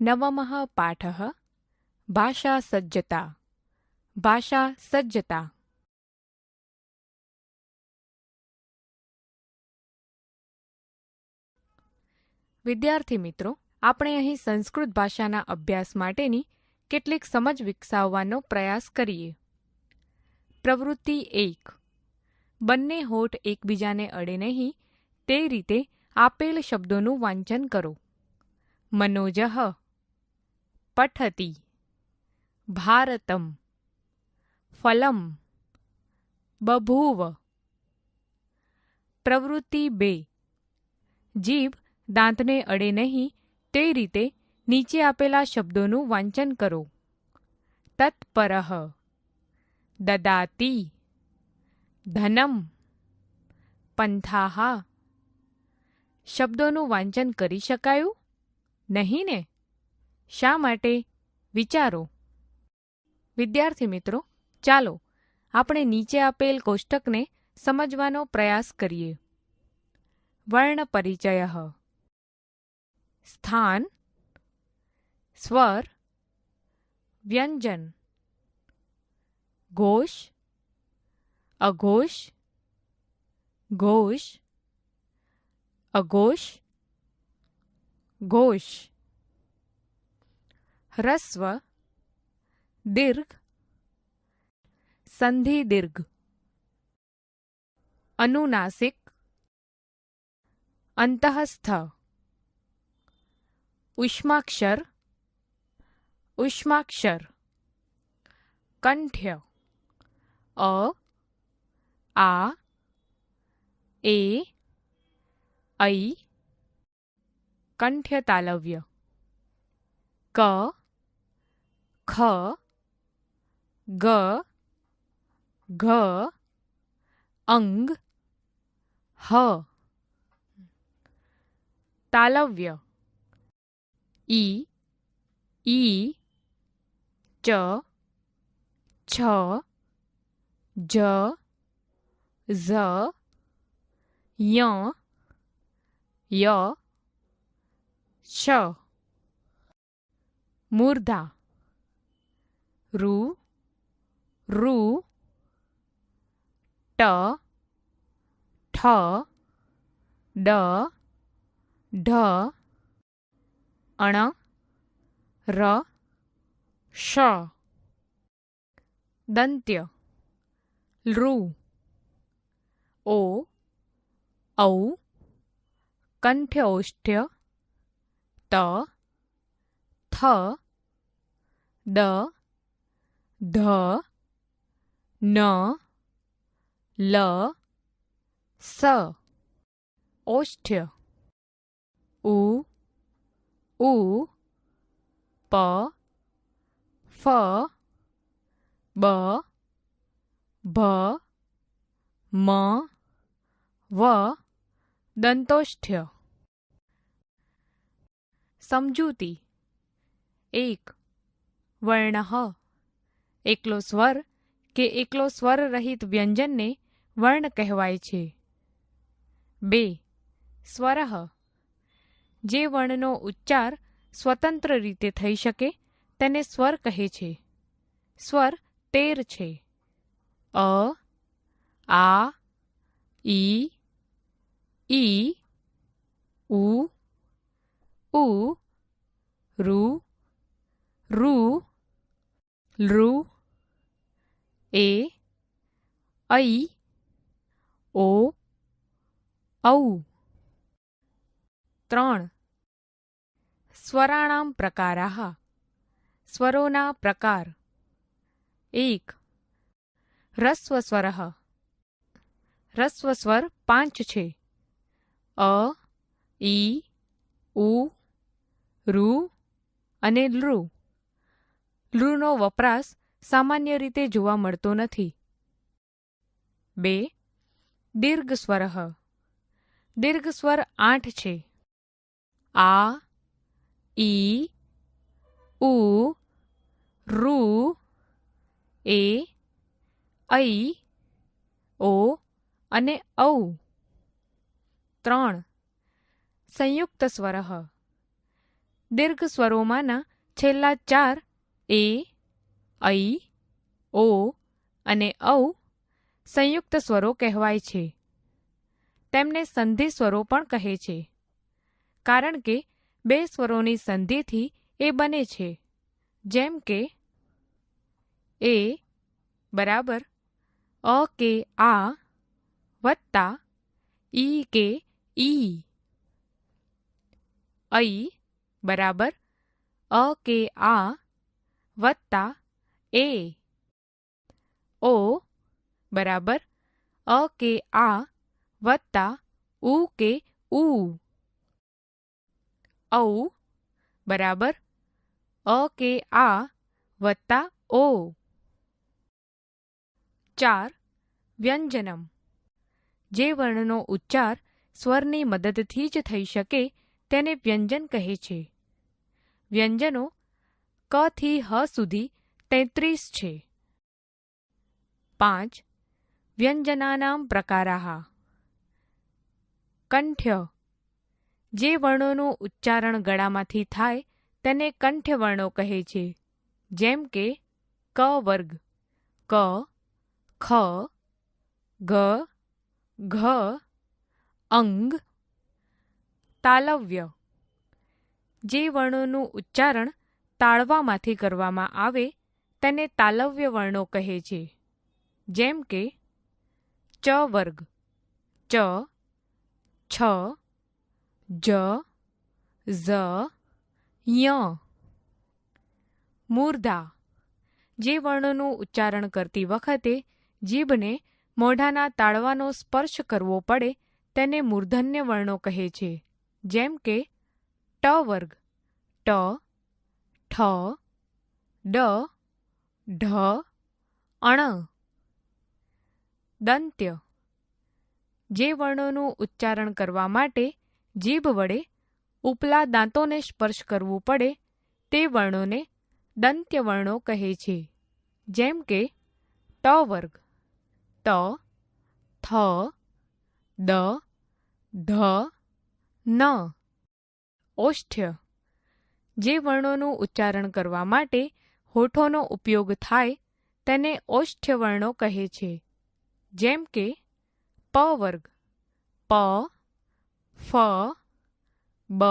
નવમઃ પાઠઃ ભાષા સજ્જતા. ભાષા સજ્જતા. વિદ્યાર્થી મિત્રો, આપણે અહીં સંસ્કૃત ભાષાના અભ્યાસ માટેની કેટલીક સમજ વિકસાવવાનો પ્રયાસ કરીએ. પ્રવૃત્તિ 1. બંને હોઠ એકબીજાને અડે નહીં તે રીતે આપેલ શબ્દોનું વાંચન કરો. મનોજઃ પઠતિ, ભારતમ, ફલમ, બભૂવ. પ્રવૃત્તિ 2. જીભ દાંતને અડે નહીં તે રીતે નીચે આપેલા શબ્દોનું વાંચન કરો. તત્પરઃ, દદાતિ, ધનમ, પંથાઃ. શબ્દોનું વાંચન કરી શકાયું નહીં ને? શા માટે? વિચારો. વિદ્યાર્થી મિત્રો, ચાલો આપણે નીચે આપેલ કોષ્ટકને સમજવાનો પ્રયાસ કરીએ. વર્ણ પરિચય. સ્થાન, સ્વર, વ્યંજન, ઘોષ, અઘોષ, ઘોષ, અઘોષ, ઘોષ. હ્રસ્વ, દીર્ઘ, સંધિ દીર્ઘ. અનુનાસિક, અંતઃસ્થ. ઉષ્માક્ષર, ઉષ્માક્ષર. કંઠ્ય, અ, આ, એ, ઐ. કંઠ્ય તાલવ્ય. ક, ખ, ગ, ઘ, અંગ, હ. તાલવ્ય. ઈ, ઈ, ચ, છ, જ, ઝ, ય, ય, શ. મૂર્ધા. રૂ, રૂ, ટ, ઠ, ડ, ઢ, અણ, ર, શ. દંત્ય. લૃ, ઓ, ઔ. કંઠ્યોષ્ઠ્ય. ત, થ, દ, ધ, ન, લ, સ. ઓષ્ઠ્ય. ઉ, ઉ, પ, ફ, બ, ભ, મ, વ. દંતોષ્ઠ્ય. સમજૂતી. 1. વર્ણ. એકલો સ્વર કે એકલો સ્વર રહિત વ્યંજનને વર્ણ કહેવાય છે. 2. સ્વરઃ. જે વર્ણનો ઉચ્ચાર સ્વતંત્ર રીતે થઈ શકે તેને સ્વર કહે છે. સ્વર 13 છે. અ, આ, ઈ, ઈ, ઉ, ઉ, ઋ, ઋ, લૃ, એ, ઐ, ઓ, ઔ. 3. સ્વરાણામ પ્રકારાઃ. સ્વરોના પ્રકાર. 1. હ્રસ્વ સ્વરઃ. હ્રસ્વ સ્વર 5 છે. અ, ઈ, ઉ, ઋ અને લૃ. લૃનો વપરાશ સામાન્ય રીતે જોવા મળતો નથી. 2. દીર્ઘ સ્વરઃ. દીર્ઘ સ્વર 8 છે. આ, ઈ, ઉ, ઋ, એ, ઐ, ઓ અને ઔ. 3. સંયુક્ત સ્વરઃ. દીર્ઘ સ્વરોમાંના છેલ્લા 4 એ, ઐ, ઓ અને ઔ સંયુક્ત સ્વરો કહેવાય છે. તેમને સંધિ સ્વરો પણ કહે છે, કારણ કે 2 સ્વરોની સંધિથી એ બને છે. જેમ કે એ બરાબર અ કે આ વત્તા ઈ કે ઈ, ઐ બરાબર અ કે આ વત્તા એ, ઓ બરાબર અ કે આ વત્તા ઉ કે ઉ, ઔ બરાબર અ કે આ વત્તા ઓ. 4. વ્યંજનમ. જે વર્ણનો ઉચ્ચાર સ્વરની મદદથી જ થઈ શકે તેને વ્યંજન કહે છે. વ્યંજનો ક થી હ સુધી 33 છે. 5. વ્યંજનાનામ પ્રકારાઃ. કંઠ્ય. જે વર્ણોનું ઉચ્ચારણ ગળામાંથી થાય તેને કંઠ્ય વર્ણો કહે છે. જેમ કે ક વર્ગ ક, ખ, ગ, ઘ, અંગ. તાલવ્ય. જે વર્ણોનું ઉચ્ચારણ તાળવામાંથી કરવામાં આવે તેને તાલવ્ય વર્ણો કહે છે. જેમ કે ચ વર્ગ ચ, છ, જ, ઝ, ય. મૂર્ધા. જે વર્ણોનું ઉચ્ચારણ કરતી વખતે જીભને મોઢાના તાળવાનો સ્પર્શ કરવો પડે તેને મૂર્ધન્ય વર્ણો કહે છે. જેમ કે ટ વર્ગ ટ, ઠ, ડ, ઢ, અણ. દંત્ય. જે વર્ણોનું ઉચ્ચારણ કરવા માટે જીભ વડે ઉપલા દાંતોને સ્પર્શ કરવું પડે તે વર્ણોને દંત્ય વર્ણો કહે છે. જેમ કે ટ વર્ગ ત, થ, દ, ધ, ન. ઓષ્ઠ્ય. જે વર્ણોનું ઉચ્ચારણ કરવા માટે હોઠોનો ઉપયોગ થાય તેને ઓષ્ઠ્ય વર્ણો કહે છે. જેમ કે પ વર્ગ પ, ફ, બ,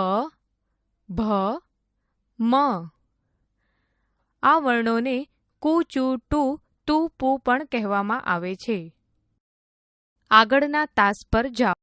ભ, મ. આ વર્ણોને કુ, ચુ, ટુ, તુ, પુ પણ કહેવામાં આવે છે. આગળના તાસ પર જાઓ.